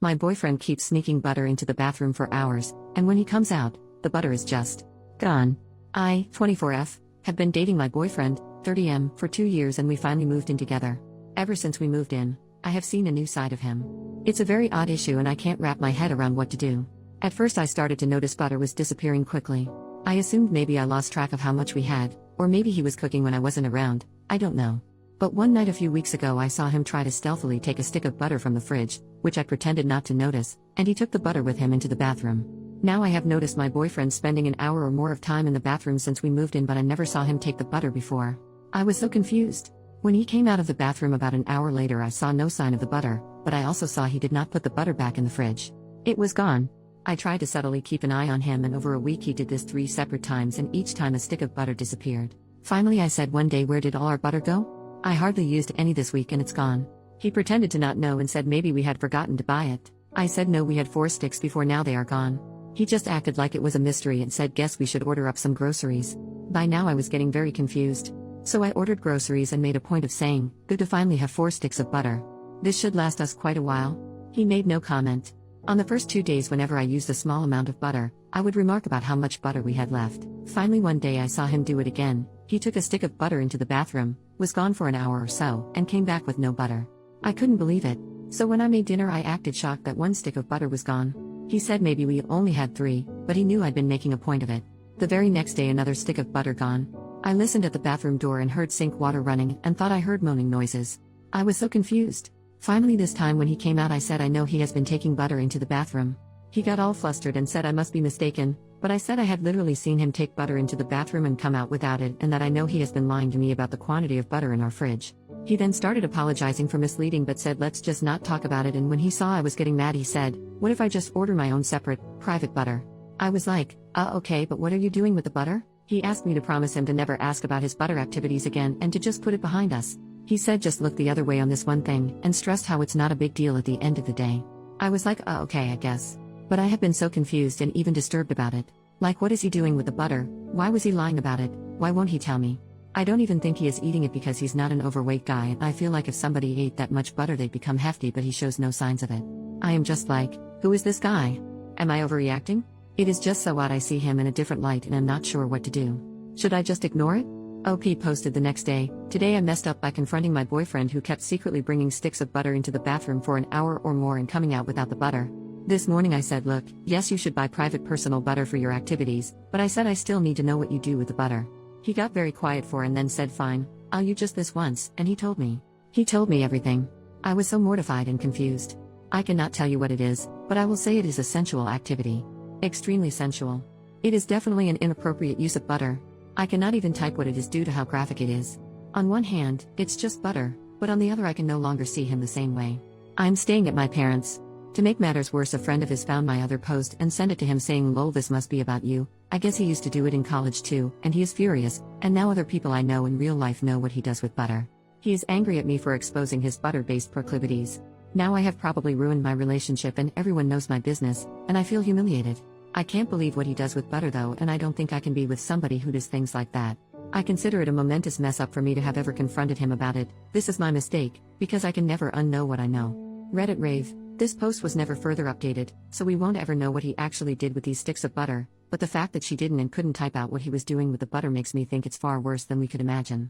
My boyfriend keeps sneaking butter into the bathroom for hours, and when he comes out, the butter is just gone. I, 24F, have been dating my boyfriend, 30M, for 2 years and we finally moved in together. Ever since we moved in, I have seen a new side of him. It's a very odd issue and I can't wrap my head around what to do. At first I started to notice butter was disappearing quickly. I assumed maybe I lost track of how much we had, or maybe he was cooking when I wasn't around, I don't know. But one night a few weeks ago I saw him try to stealthily take a stick of butter from the fridge, which I pretended not to notice, and he took the butter with him into the bathroom. Now I have noticed my boyfriend spending an hour or more of time in the bathroom since we moved in, but I never saw him take the butter before. I was so confused. When he came out of the bathroom about an hour later I saw no sign of the butter, but I also saw he did not put the butter back in the fridge. It was gone. I tried to subtly keep an eye on him and over a week he did this 3 separate times and each time a stick of butter disappeared. Finally I said one day, where did all our butter go? I hardly used any this week and it's gone. He pretended to not know and said maybe we had forgotten to buy it. I said no, we had 4 sticks before, now they are gone. He just acted like it was a mystery and said guess we should order up some groceries. By now I was getting very confused. So I ordered groceries and made a point of saying, good to finally have 4 sticks of butter. This should last us quite a while. He made no comment. On the first 2 days whenever I used a small amount of butter, I would remark about how much butter we had left. Finally one day I saw him do it again. He took a stick of butter into the bathroom, was gone for an hour or so, and came back with no butter. I couldn't believe it. So when I made dinner I acted shocked that 1 stick of butter was gone. He said maybe we only had 3, but he knew I'd been making a point of it. The very next day another stick of butter gone. I listened at the bathroom door and heard sink water running and thought I heard moaning noises. I was so confused. Finally this time when he came out I said I know he has been taking butter into the bathroom. He got all flustered and said I must be mistaken, but I said I had literally seen him take butter into the bathroom and come out without it and that I know he has been lying to me about the quantity of butter in our fridge. He then started apologizing for misleading but said let's just not talk about it, and when he saw I was getting mad he said, what if I just order my own separate, private butter? I was like, okay, but what are you doing with the butter? He asked me to promise him to never ask about his butter activities again and to just put it behind us. He said just look the other way on this one thing and stressed how it's not a big deal at the end of the day. I was like, okay, I guess. But I have been so confused and even disturbed about it. Like, what is he doing with the butter? Why was he lying about it? Why won't he tell me? I don't even think he is eating it because he's not an overweight guy, and I feel like if somebody ate that much butter they'd become hefty, but he shows no signs of it. I am just like, who is this guy? Am I overreacting? It is just so odd. I see him in a different light and I'm not sure what to do. Should I just ignore it? OP posted the next day, today I messed up by confronting my boyfriend who kept secretly bringing sticks of butter into the bathroom for an hour or more and coming out without the butter. This morning I said look, yes you should buy private personal butter for your activities, but I said I still need to know what you do with the butter. He got very quiet for and then said fine, I'll use just this once, and he told me. He told me everything. I was so mortified and confused. I cannot tell you what it is, but I will say it is a sensual activity. Extremely sensual. It is definitely an inappropriate use of butter. I cannot even type what it is due to how graphic it is. On one hand, it's just butter, but on the other I can no longer see him the same way. I'm staying at my parents'. To make matters worse, a friend of his found my other post and sent it to him saying lol this must be about you. I guess he used to do it in college too, and he is furious, and now other people I know in real life know what he does with butter. He is angry at me for exposing his butter-based proclivities. Now I have probably ruined my relationship and everyone knows my business, and I feel humiliated. I can't believe what he does with butter though, and I don't think I can be with somebody who does things like that. I consider it a momentous mess up for me to have ever confronted him about it. This is my mistake, because I can never unknow what I know. Reddit rave. This post was never further updated, so we won't ever know what he actually did with these sticks of butter, but the fact that she didn't and couldn't type out what he was doing with the butter makes me think it's far worse than we could imagine.